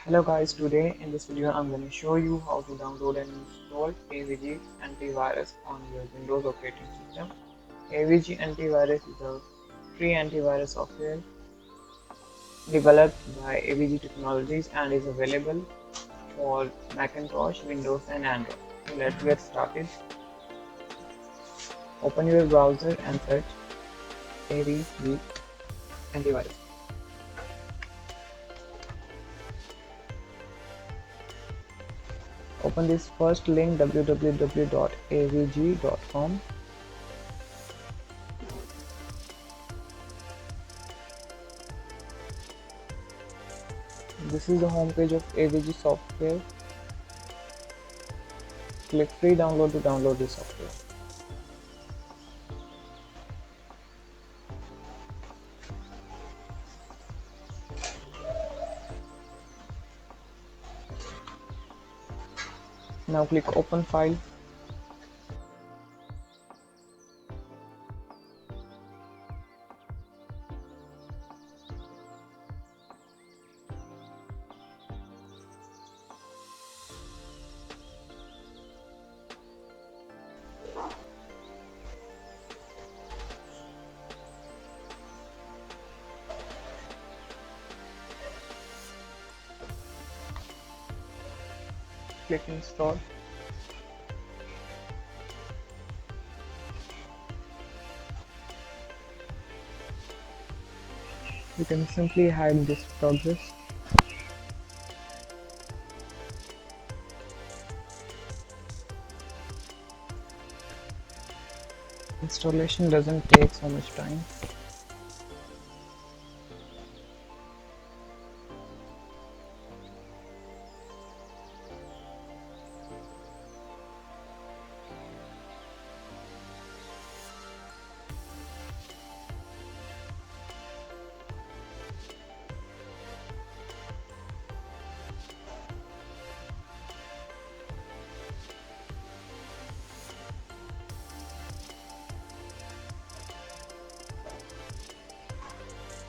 Hello guys, today in this video I'm going to show you how to download and install AVG Antivirus on your Windows operating system. AVG Antivirus is a free antivirus software developed by AVG Technologies and is available for Macintosh, Windows and Android. So let's get started. Open your browser and search AVG Antivirus. Open this first link www.avg.com. This is the home page of AVG software. Click free download to download this software. Now click open file. Click install. You can simply hide this progress. Installation doesn't take so much time.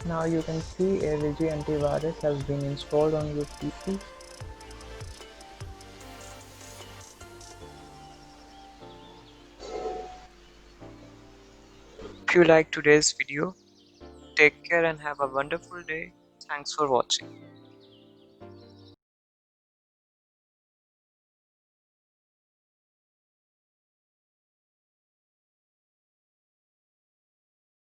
Now you can see AVG Antivirus has been installed on your PC. If you like today's video, take care and have a wonderful day. Thanks for watching.